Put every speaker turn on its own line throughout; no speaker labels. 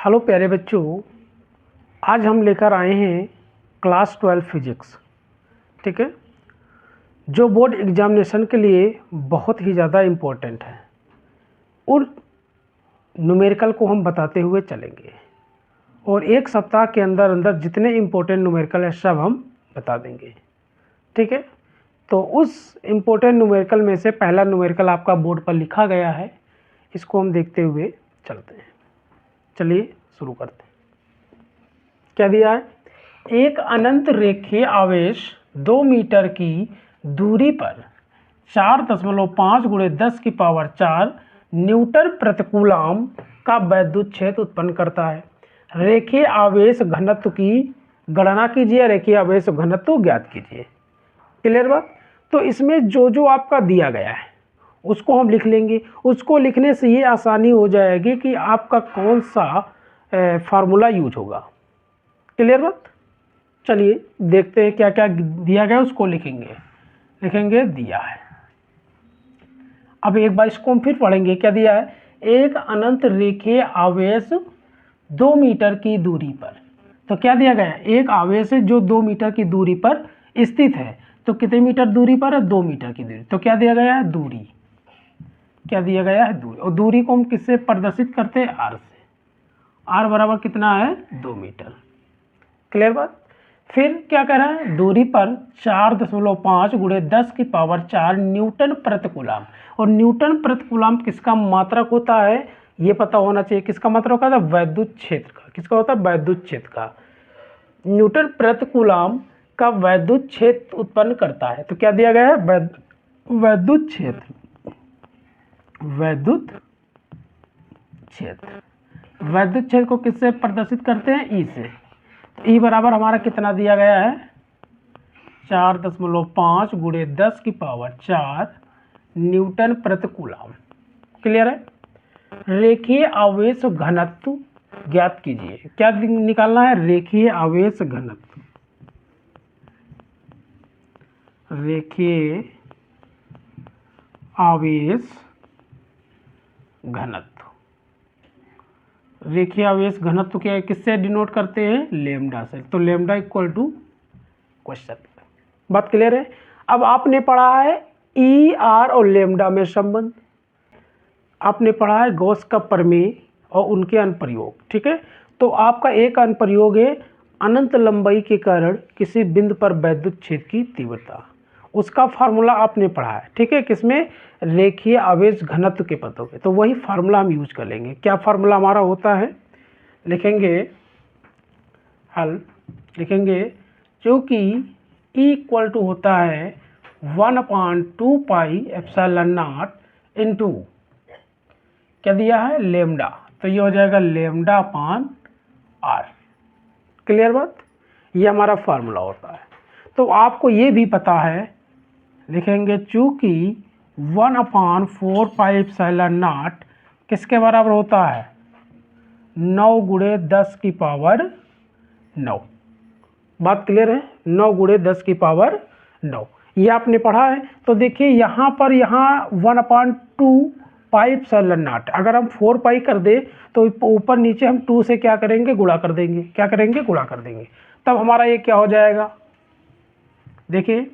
Hello प्यारे बच्चों, आज हम लेकर आए हैं क्लास 12 फिजिक्स। ठीक है, जो बोर्ड एग्जामिनेशन के लिए बहुत ही ज़्यादा इम्पोर्टेंट है। उन न्यूमेरिकल को हम बताते हुए चलेंगे और एक सप्ताह के अंदर अंदर जितने इम्पोर्टेंट न्यूमेरिकल है सब हम बता देंगे। ठीक है, तो उस इम्पोर्टेंट न्यूमेरिकल में से पहला न्यूमेरिकल आपका बोर्ड पर लिखा गया है, इसको हम देखते हुए चलते हैं। चलिए शुरू करते हैं। क्या दिया है? एक अनंत रेखीय आवेश 2 मीटर की दूरी पर 4.5 × 10⁴ न्यूटन प्रतिकूलाम का वैद्युत क्षेत्र उत्पन्न करता है। रेखीय आवेश घनत्व की गणना कीजिए, रेखीय आवेश घनत्व ज्ञात कीजिए। क्लियर बात? तो इसमें जो जो आपका दिया गया है उसको हम लिख लेंगे। उसको लिखने से ये आसानी हो जाएगी कि आपका कौन सा फार्मूला यूज होगा। क्लियर बात? चलिए देखते हैं क्या क्या दिया गया, उसको लिखेंगे दिया है। अब एक बार इसको हम फिर पढ़ेंगे। क्या दिया है? एक अनंत रेखीय आवेश 2 मीटर की दूरी पर। तो क्या दिया गया है? एक आवेश है जो 2 मीटर की दूरी पर स्थित है। तो कितने मीटर दूरी पर है? 2 मीटर की दूरी। तो क्या दिया गया है? दूरी। क्या दिया गया है? दूरी। और दूरी को हम किससे प्रदर्शित करते हैं? आर से। आर बराबर कितना है? 2 मीटर। क्लियर बात? फिर क्या कह रहा है? दूरी पर 4.5 × 10⁴ न्यूटन प्रतिकूलाम। और न्यूटन प्रतिकूलाम किसका मात्रक होता है? ये पता होना चाहिए। किसका मात्रक होता है? वैद्युत क्षेत्र का। किसका होता है? वैद्युत क्षेत्र का। न्यूटन प्रतिकूलाम का वैद्युत क्षेत्र उत्पन्न करता है। तो क्या दिया गया है? वैद्युत क्षेत्र। वैद्युत क्षेत्र। वैद्युत क्षेत्र को किससे प्रदर्शित करते हैं? ई से। ई बराबर हमारा कितना दिया गया है? 4.5 × 10⁴ न्यूटन प्रतिकूलाम। क्लियर है? रेखीय आवेश घनत्व ज्ञात कीजिए। क्या निकालना है? रेखीय आवेश घनत्व। रेखीय आवेश घनत्व। रेखीय आवेश घनत्व क्या है? किससे डिनोट करते हैं? लेमडा से। तो लेमडा इक्वल टू क्वेश्चन। बात क्लियर है? अब आपने पढ़ा है ई आर और लेमडा में संबंध। आपने पढ़ा है गॉस का प्रमेय और उनके अनुप्रयोग। ठीक है, तो आपका एक अनुप्रयोग है अनंत लंबाई के कारण किसी बिंदु पर वैद्युत क्षेत्र की तीव्रता। उसका फार्मूला आपने पढ़ा है। ठीक है, किसमें? रेखीय आवेश घनत्व के पदों पे। तो वही फार्मूला हम यूज कर लेंगे। क्या फार्मूला हमारा होता है? लिखेंगे हल। लिखेंगे क्योंकि E इक्वल टू होता है 1/2 πε0 इंटू क्या दिया है? लेमडा। तो ये हो जाएगा लेमडा अपान आर। क्लियर बात? ये हमारा फार्मूला होता है। तो आपको ये भी पता है, लिखेंगे चूंकि 1/4 πε0 किसके बराबर होता है? 9 × 10⁹ बात क्लियर है? 9 × 10⁹ ये आपने पढ़ा है। तो देखिए यहाँ पर 1/2 πε0 अगर हम 4 पाई कर दे तो ऊपर नीचे हम 2 से क्या करेंगे? गुणा कर देंगे। क्या करेंगे? गुणा कर देंगे। तब हमारा ये क्या हो जाएगा? देखिए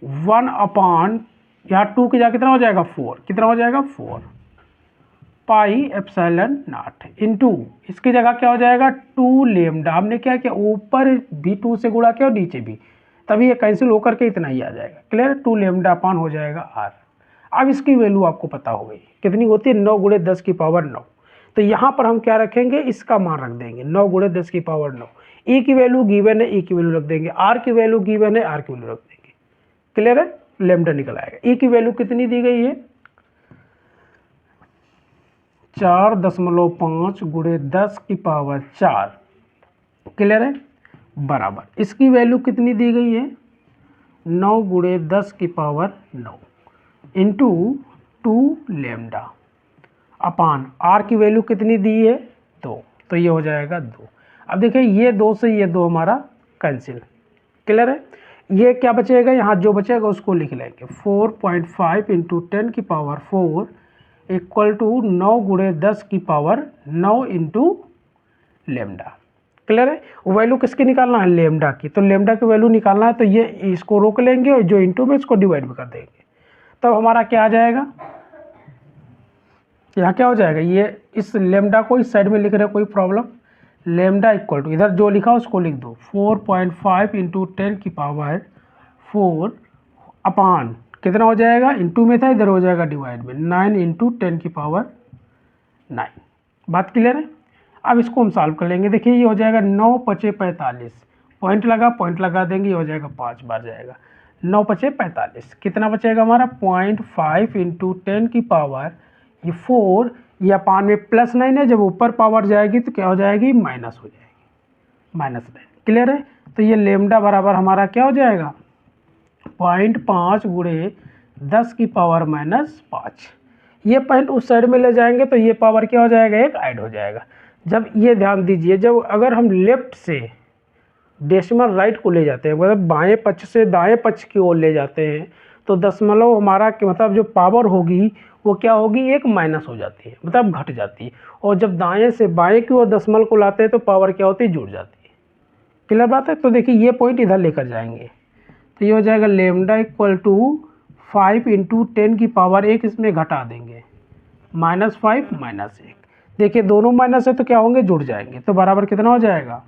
1/, यहाँ 2 की जगह कितना हो जाएगा? 4। कितना हो जाएगा? 4 πε0 इंटू इसकी जगह क्या हो जाएगा? 2 लेमडा। हमने क्या किया? ऊपर भी 2 से गुणा किया और नीचे भी, तभी ये कैंसिल होकर के इतना ही आ जाएगा। क्लियर? 2 लेमडा अपान हो जाएगा आर। अब इसकी वैल्यू आपको पता हो गई कितनी होती है? 9 × 10⁹ तो यहाँ पर हम क्या रखेंगे? इसका मान रख देंगे 9 × 10⁹। ई की वैल्यू गिवन है, ई की वैल्यू रख देंगे। आर की वैल्यू गिवन है, आर की वैल्यू रख देंगे। क्लियर है? लेमडा निकल आएगा। ई की वैल्यू कितनी दी गई है? 4.5 × 10⁴। क्लियर है? बराबर इसकी वैल्यू कितनी दी गई है? 9 × 10⁹ इंटू 2 लेमडा अपान आर की वैल्यू कितनी दी है? 2। तो ये हो जाएगा 2। अब देखिए ये 2 से ये 2 हमारा कैंसिल। क्लियर है? ये क्या बचेगा? यहाँ जो बचेगा उसको लिख लेंगे। 4.5 × 10⁴ equal to 9 × 10⁹ into lambda. Clear है? वैल्यू किसकी निकालना है? लेमडा की। तो लेमडा की वैल्यू निकालना है तो ये इसको रोक लेंगे और जो इंटू में इसको डिवाइड भी कर देंगे, तब हमारा क्या आ जाएगा, यहाँ क्या हो जाएगा, ये इस लेमडा को इस साइड में लिख रहे हैं, कोई प्रॉब्लम। लेमडा इक्वल टू इधर जो लिखा उसको लिख दो 4.5 इंटू 10 की पावर 4 अपान कितना हो जाएगा, इंटू में था, इधर हो जाएगा डिवाइड में 9 इंटू 10 की पावर 9। बात क्लियर है? अब इसको हम सॉल्व कर लेंगे। देखिए ये हो जाएगा 9 पचे 45, पॉइंट लगा देंगे, ये हो जाएगा 5 बार जाएगा, 9 पचे 45, कितना बचेगा हमारा 0.5 इंटू 10 की पावर ये 4, या पान में प्लस 9 है, जब ऊपर पावर जाएगी तो क्या हो जाएगी, माइनस हो जाएगी, -9। क्लियर है? तो ये लेमडा बराबर हमारा क्या हो जाएगा, 0.5 गुणे 10 की पावर -5। ये पॉइंट उस साइड में ले जाएंगे तो ये पावर क्या हो जाएगा, एक ऐड हो जाएगा। जब ये ध्यान दीजिए, जब अगर हम लेफ्ट से डेसिमल राइट को ले जाते हैं, मतलब बाएं पक्ष से दाएं पक्ष की ओर ले जाते हैं, तो दशमलव हमारा मतलब जो पावर होगी वो क्या होगी, एक माइनस हो जाती है, मतलब घट जाती है। और जब दाएं से बाएं की ओर दशमलव को लाते हैं तो पावर क्या होती है, जुड़ जाती है। क्लियर बात है? तो देखिए ये पॉइंट इधर लेकर जाएंगे तो ये हो जाएगा लेमडा इक्वल टू 5 इंटू 10 की पावर 1, इसमें घटा देंगे -5 -1। देखिए दोनों माइनस है तो क्या होंगे, जुड़ जाएंगे, तो बराबर कितना हो जाएगा,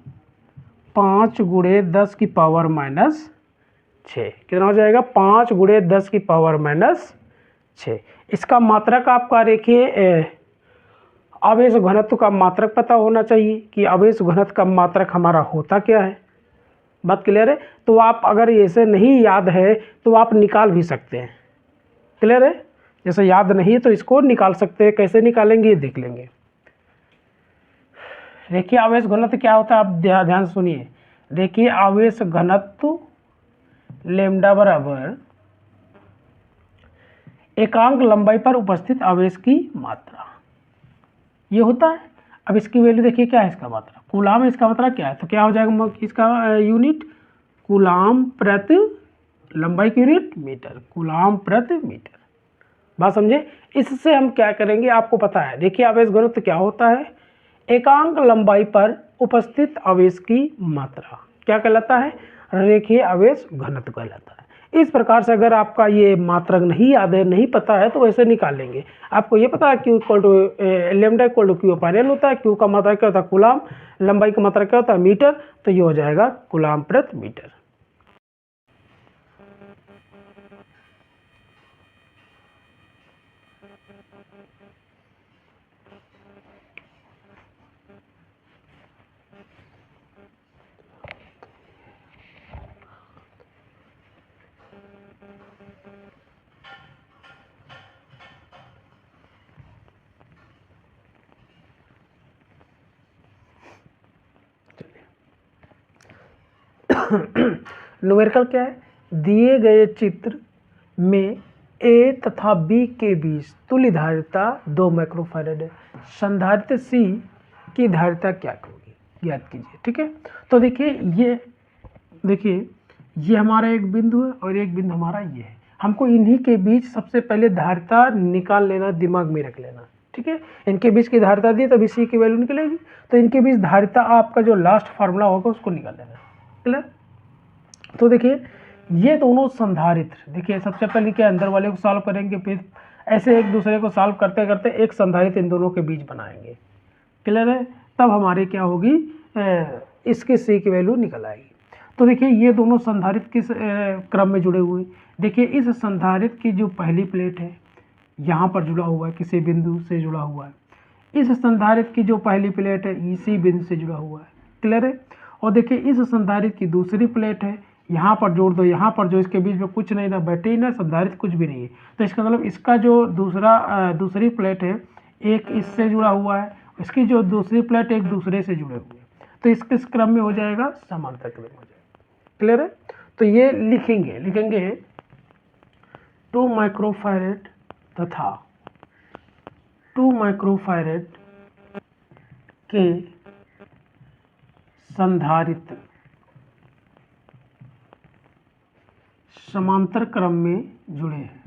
5 गुणे 10 की पावर -6। कितना हो जाएगा, 5 गुणे 10 की पावर -6। इसका मात्रक आपका देखिए आवेश घनत्व का मात्रक पता होना चाहिए कि आवेश घनत्व का मात्रक हमारा होता क्या है। बात क्लियर है? तो आप अगर ऐसे नहीं याद है तो आप निकाल भी सकते हैं। क्लियर है? जैसे याद नहीं है तो इसको निकाल सकते हैं, कैसे निकालेंगे ये देख लेंगे। देखिए आवेश घनत्व क्या होता है, आप ध्यान सुनिए। देखिए आवेश घनत्व लेमडा बराबर एकांक लंबाई पर उपस्थित आवेश की मात्रा, ये होता है। अब इसकी वैल्यू देखिए क्या है, इसका मात्रा कूलाम, इसका मतलब क्या है, तो क्या हो जाएगा इसका यूनिट कूलाम प्रति, लंबाई की यूनिट मीटर, कूलाम प्रति मीटर। बात समझे? इससे हम क्या करेंगे आपको पता है। देखिए आवेश घनत्व क्या होता है, एकांक लंबाई पर उपस्थित आवेश की मात्रा क्या कहलाता है, रेखीय आवेश घनत्व कहलाता है। इस प्रकार से अगर आपका ये मात्रक नहीं याद है, नहीं पता है, तो वैसे निकाल लेंगे। आपको ये पता है Q equal to lambda equal to Q upon L होता है। क्यू का मात्रा क्या होता है, कूलाम, लंबाई का मात्रा क्या होता है, मीटर, तो ये हो जाएगा कूलाम प्रति मीटर। न्यूमेरिकल क्या है, दिए गए चित्र में ए तथा बी के बीच तुल्य धारिता 2 माइक्रोफैराड है, संधारित्र सी की धारिता क्या होगी, ज्ञात कीजिए। ठीक है, तो देखिए ये हमारा एक बिंदु है और एक बिंदु हमारा ये है। हमको इन्हीं के बीच सबसे पहले धारिता निकाल लेना, दिमाग में रख लेना। ठीक है, इनके बीच की धारिता दी तभी सी की वैल्यू निकलेगी, तो इनके बीच धारिता आपका जो लास्ट फार्मूला होगा उसको निकाल लेना। क्लियर? तो देखिए ये दोनों संधारित्र, देखिए सबसे पहले क्या अंदर वाले को सॉल्व करेंगे, फिर ऐसे एक दूसरे को सॉल्व करते करते एक संधारित्र इन दोनों के बीच बनाएंगे। क्लियर है? तब हमारी क्या होगी, इसके सी की वैल्यू निकल आएगी। तो देखिए ये दोनों संधारित्र किस क्रम में जुड़े हुए, देखिए इस संधारित्र की जो पहली प्लेट है यहाँ पर जुड़ा हुआ है, किसी बिंदु से जुड़ा हुआ है। इस संधारित्र की जो पहली प्लेट है इसी बिंदु से जुड़ा हुआ है। क्लियर है? और देखिए इस संधारित्र की दूसरी प्लेट है, यहाँ पर जोड़ दो, यहाँ पर जो इसके बीच में कुछ नहीं, ना बैटरी ना संधारित्र, कुछ भी नहीं है। तो इसका मतलब इसका जो दूसरी प्लेट है एक इससे जुड़ा हुआ है, इसकी जो दूसरी प्लेट एक दूसरे से जुड़े हुए हैं, तो किस क्रम में हो जाएगा, समांतर क्रम हो जाएगा। क्लियर है? तो ये लिखेंगे 2 माइक्रोफैराड तथा 2 माइक्रोफैराड के संधारित्र समांतर क्रम में जुड़े हैं,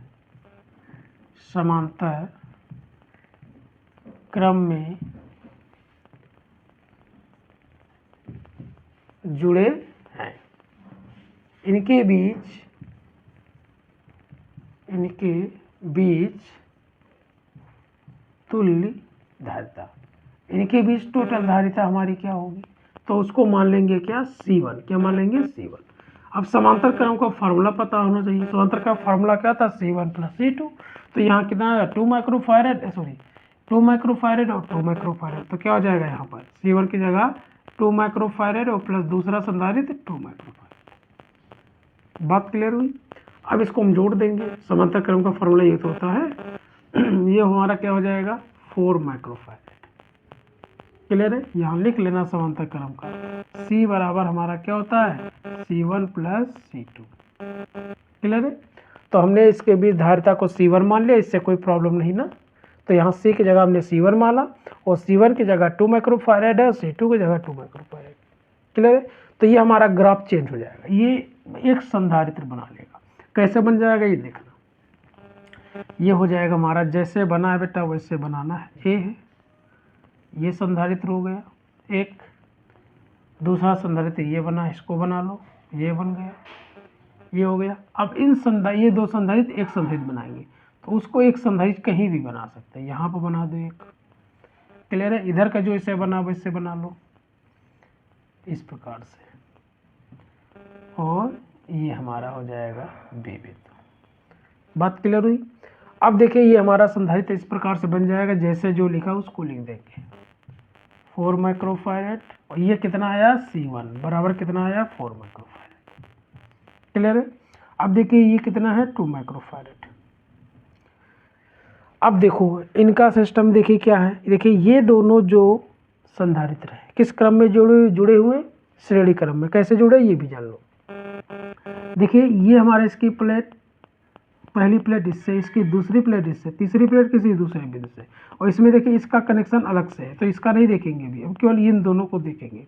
समांतर क्रम में जुड़े हैं, इनके बीच तुल्य धारिता, इनके बीच टोटल धारिता हमारी क्या होगी, तो उसको मान लेंगे क्या, C1। क्या मान लेंगे, C1। अब समांतर क्रम का फार्मूला पता होना चाहिए। समांतर का फार्मूला क्या था, C1 + C2। तो यहाँ कितना आया, 2 माइक्रोफैरड, 2 माइक्रोफैरड और 2 माइक्रोफैरड। तो क्या हो जाएगा यहाँ पर, C1 की जगह 2 माइक्रोफैरड और प्लस दूसरा संधारित्र 2 माइक्रोफैरड। बात क्लियर हुई। अब इसको हम जोड़ देंगे, समांतर क्रम का फार्मूला ये तो होता है ये हमारा क्या हो जाएगा, 4 माइक्रोफैरड। क्लियर है, यहाँ लिख लेना समांतर क्रम का, C बराबर हमारा क्या होता है, C1 + C2। क्लियर है, तो हमने इसके बीच धारिता को C1 मान लिया, इससे कोई प्रॉब्लम नहीं ना। तो यहाँ C की जगह हमने C1 माना और C1 की जगह 2 माइक्रोफैरड है और C2 की जगह 2 माइक्रोफैरड। क्लियर है, तो ये हमारा ग्राफ चेंज हो जाएगा, ये एक संधारित्र बना लेगा। कैसे बन जाएगा ये देखना, ये हो जाएगा हमारा, जैसे बना है बेटा वैसे बनाना है। ए है, ये संधारित्र हो गया एक, दूसरा संधारित्र ये बना, इसको बना लो, ये बन गया, ये हो गया। अब ये दो संधारित्र एक संधारित्र बनाएंगे, तो उसको एक संधारित्र कहीं भी बना सकते हैं, यहाँ पर बना दो एक। क्लियर है, इधर का जो इसे बना वैसे बना लो इस प्रकार से, और ये हमारा हो जाएगा बी बिंदु। बात क्लियर हुई। अब देखिए ये हमारा संधारित्र इस प्रकार से बन जाएगा, जैसे जो लिखा उसको लिख देंगे, 4 माइक्रोफैरड और ये कितना आया, C1 बराबर कितना आया, 4 माइक्रोफैरड। क्लियर है। अब देखिए ये कितना है, 2 माइक्रोफैरड। अब देखो इनका सिस्टम देखिए क्या है, देखिए ये दोनों जो संधारित्र हैं किस क्रम में जुड़े हुए, श्रेणी क्रम में। कैसे जुड़े ये भी जान लो। देखिए ये हमारा इसकी प्लेट, पहली प्लेट इससे, इसकी दूसरी प्लेट इससे, तीसरी प्लेट किसी दूसरे बिंदु से, और इसमें देखिए इसका कनेक्शन अलग से है, तो इसका नहीं देखेंगे अभी, अब केवल इन दोनों को देखेंगे।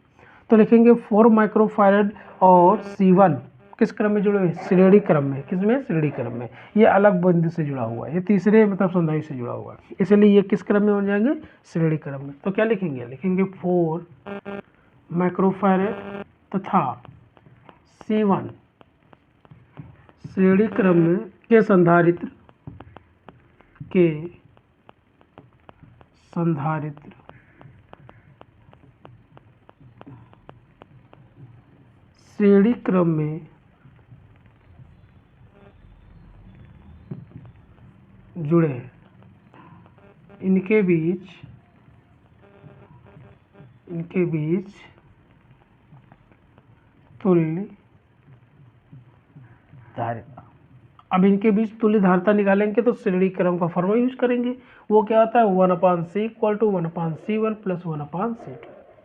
तो लिखेंगे 4 माइक्रोफैरड और C1 किस क्रम में जुड़े हुए, श्रेणी क्रम में। किसमें, श्रेणी क्रम में। ये अलग बिंदु से जुड़ा हुआ है, ये तीसरे मतलब संधारित्र से जुड़ा हुआ है, इसलिए ये किस क्रम में हो जाएंगे, श्रेणी क्रम में। तो क्या लिखेंगे, लिखेंगे 4 माइक्रोफैरड तथा C1 श्रेणी क्रम में के संधारित्र श्रेणी क्रम में जुड़े हैं, इनके बीच तुल्य धारिता। अब इनके बीच तुल्य धारिता निकालेंगे तो श्रेणी क्रम का फॉर्मूला यूज करेंगे, वो क्या होता है, 1/c = 1/c1 + 1/c2।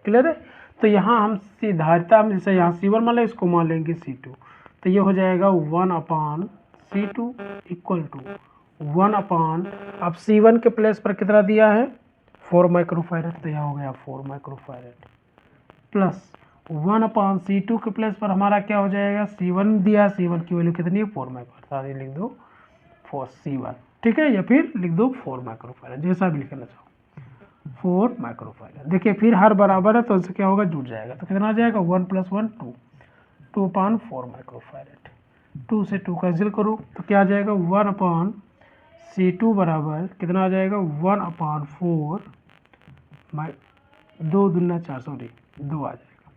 क्लियर है। तो यहाँ हम धारिता, हम जैसे यहाँ C1 मान लें, इसको मान लेंगे C2, तो ये हो जाएगा 1/c2 = 1/, अब C1 के प्लेस पर कितना दिया है, 4 माइक्रोफैरड, तो यहाँ हो गया 4 माइक्रोफैरड प्लस 1/c2 के प्लेस पर हमारा क्या हो जाएगा, C1 दिया, C1 की वैल्यू कितनी है, 4 माइक्रोफैरड, लिख दो 4 C1, ठीक है, या फिर लिख दो 4 माइक्रोफैरड, जैसा भी लिखना चाहो, 4 माइक्रोफैरड। देखिए फिर हर बराबर है तो इससे क्या होगा, जुड़ जाएगा, तो कितना आ जाएगा, 1 + 1 2, 2/4 माइक्रोफैरड, 2 से 2 कैंसिल करो तो क्या आ जाएगा, 1/C2 बराबर कितना आ जाएगा, 1/4 2 दूना 4 सॉरी 2 आ जाएगा,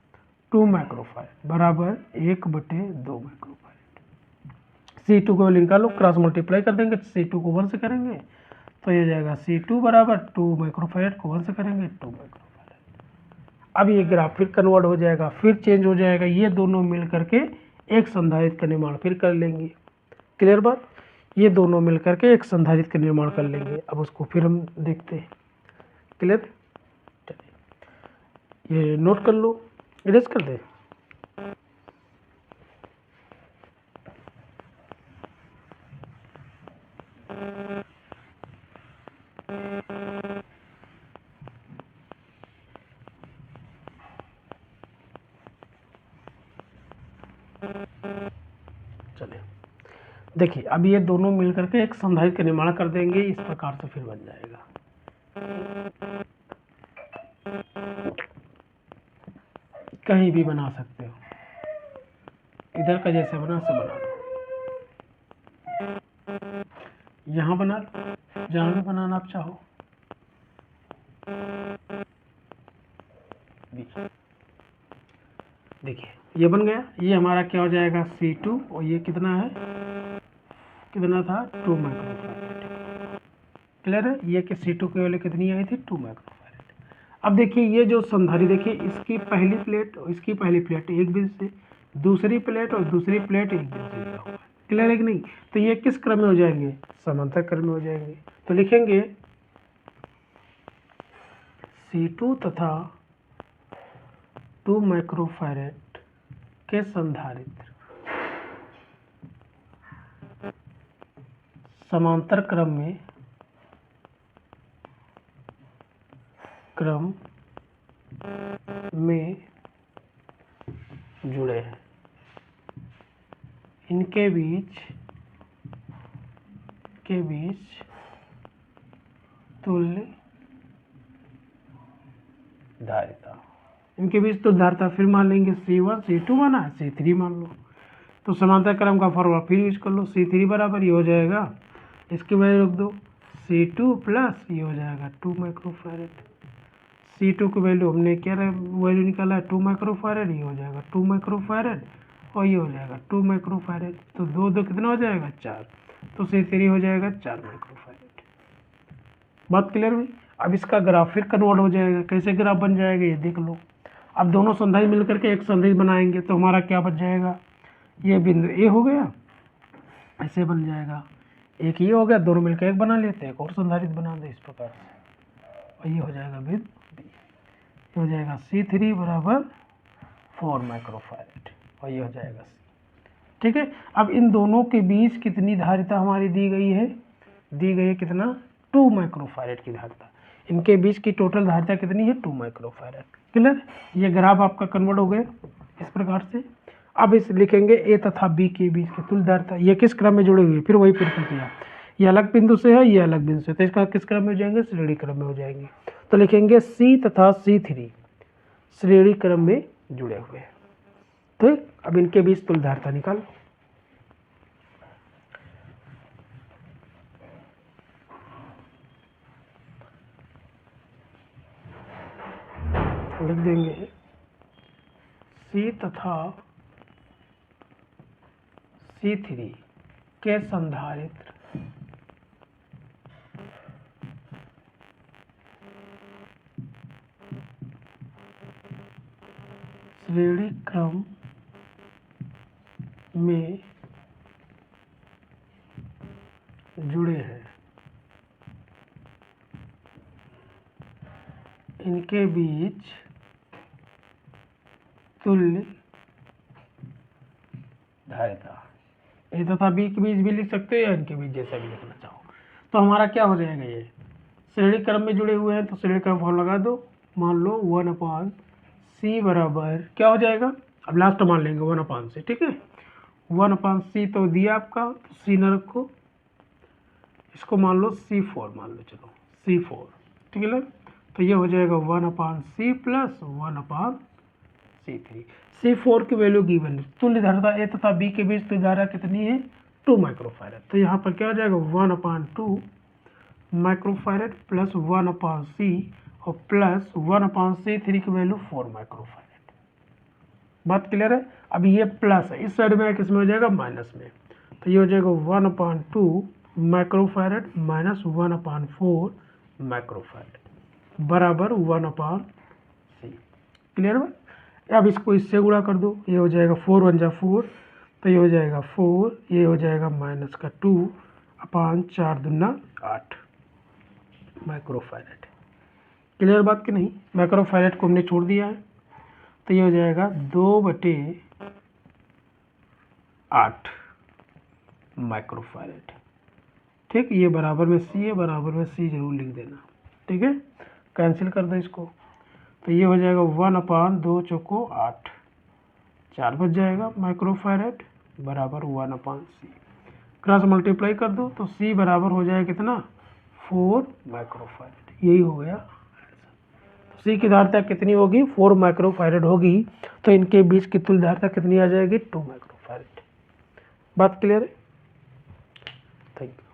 2 माइक्रोफैरड बराबर 1/2 माइक्रोफैरड। C2 को निकालो, क्रॉस मल्टीप्लाई कर देंगे, C2 को 1 से करेंगे तो ये जाएगा C2 बराबर 2 माइक्रोफैरड को 1 से करेंगे 2 माइक्रोफैरड। अब ये ग्राफ फिर कन्वर्ट हो जाएगा, फिर चेंज हो जाएगा, ये दोनों मिल करके एक संधारित्र का निर्माण फिर कर लेंगे। क्लियर बात, ये दोनों मिल करके एक संधारित्र का निर्माण कर लेंगे। अब उसको फिर हम देखते हैं। क्लियर, चलिए ये नोट कर लो, इरेज कर दे। चलिए देखिए, अब ये दोनों मिल करके एक संधारित्र का निर्माण कर देंगे, इस प्रकार से फिर बन जाएगा। कहीं भी बना सकते हो, इधर का जैसे बना सब बना लो, यहाँ बना लो, जहाँ भी बनाना आप चाहो। देखिए ये बन गया, ये हमारा क्या हो जाएगा C2, और ये कितना है, कितना था 2 माइक्रोफैरेड। क्लियर है, ये कि C2 की वैल्यू कितनी आई थी 2 माइक्रोफैरेड। अब देखिए ये जो संधारित्र, देखिए इसकी पहली प्लेट और इसकी पहली प्लेट एक बिंदु से, दूसरी प्लेट और दूसरी प्लेट एक बिंदु से जुड़ा हुआ है। क्लियर है कि नहीं? तो ये किस क्रम में हो जाएंगे, समांतर क्रम में हो जाएंगे। तो लिखेंगे C2 तथा 2 माइक्रोफैरेड के संधारित्र समांतर क्रम में जुड़े हैं, इनके बीच तुल्य धारिता, इनके बीच तुल्य धारिता। फिर मान लेंगे C1 C2 माना है, C3 मान लो, तो समांतर क्रम का फॉर्मूला फिर यूज कर लो। C3 बराबर ये हो जाएगा, इसकी वैल्यू रख दो C2 प्लस ये हो जाएगा 2 माइक्रोफैरेड। C2 की वैल्यू हमने क्या वैल्यू निकाला है 2 माइक्रोफैरेड, ये हो जाएगा 2 माइक्रोफैरेड और ये हो जाएगा 2 माइक्रोफैरेड। तो दो दो कितना हो जाएगा 4, तो C3 हो जाएगा 4 माइक्रोफैरेड। बात क्लियर हुई? अब इसका ग्राफ फिर कन्वर्ट हो जाएगा, कैसे ग्राफ बन जाएगा ये देख लो। अब दोनों संधारित्र मिलकर के एक संधारित्र बनाएंगे तो हमारा क्या बच जाएगा, ये बिंदु ए हो गया, ऐसे बन जाएगा, एक ये हो गया, दोनों मिलकर एक बना लेते हैं, एक और संधारित्र बना दे इस प्रकार से, और ये हो जाएगा बिंदु बी, ये हो जाएगा C3 बराबर 4 माइक्रोफैरेड और ये हो जाएगा C। ठीक है, अब इन दोनों के बीच कितनी धारिता हमारी दी गई है, दी गई है कितना 2 माइक्रोफैरेड की धारिता। इनके बीच की टोटल धारिता कितनी है 2 माइक्रोफैरेड। क्लियर? ये ग्राफ आपका कन्वर्ट हो गया इस प्रकार से। अब इस लिखेंगे ए तथा बी के बीच की तुल्य धारिता, ये किस क्रम में जुड़े हुए, फिर वही प्रक्रिया, ये अलग बिंदु से है, ये अलग बिंदु से, तो इसका किस क्रम में हो जाएंगे, श्रेणी क्रम में हो जाएंगे। तो लिखेंगे C तथा C3 श्रेणी क्रम में जुड़े हुए हैं। तो अब इनके बीच तुल्य धारिता निकालो, लिख देंगे C तथा C3 के संधारित्र श्रेणी क्रम में जुड़े हैं, इनके बीच तुल्य धारिता, ए तथा बी के बीच भी लिख सकते हो या इनके बीच, जैसा भी लिखना चाहो। तो हमारा क्या हो जाएगा, ये श्रेणी क्रम में जुड़े हुए हैं तो श्रेणी क्रम फॉर्म लगा दो, मान लो 1/C बराबर क्या हो जाएगा, अब लास्ट मान लेंगे 1/C। ठीक है, 1/C तो दिया आपका, तो C न रखो, इसको मान लो C4 मान लो, चलो C4। ठीक है, तो ये हो जाएगा 1/C प्लस 1/C3। C4 की वैल्यू गिवन है, तुल्य धारिता ए तथा बी के बीच तुल्य धारिता कितनी है 2 माइक्रोफैरेड। तो यहाँ पर क्या हो जाएगा 1/2 माइक्रोफैरेड प्लस 1/C और प्लस 1/C3 की वैल्यू 4 माइक्रोफैरेड। बात क्लियर है? अब ये प्लस है, इस साइड में किस में हो जाएगा, माइनस में, तो ये हो जाएगा 1/2 माइक्रोफैरेड माइनस 1/4 माइक्रोफैरेड बराबर 1/C। क्लियर है? अब इसको इससे गुणा कर दो, ये हो जाएगा 4 1 जा 4, तो ये हो जाएगा 4, ये हो जाएगा माइनस का 2/4 दूना 8 माइक्रोफैरेड। क्लियर बात कि नहीं? माइक्रोफैरेड को हमने छोड़ दिया है, तो ये हो जाएगा 2/8 माइक्रोफैरेड। ठीक, ये बराबर में C है, बराबर में C जरूर लिख देना। ठीक है, कैंसिल कर दो इसको, तो ये हो जाएगा 1/2 चौको 8, 4 बच जाएगा माइक्रोफैरेड बराबर 1/C। क्रॉस मल्टीप्लाई कर दो तो C बराबर हो जाएगा कितना 4 माइक्रोफैरेड, यही हो गया। सी की धारिता कितनी होगी, 4 माइक्रोफैरड होगी, तो इनके बीच की तुल्य धारिता कितनी आ जाएगी, 2 माइक्रोफैरड। बात क्लियर है? Thank you.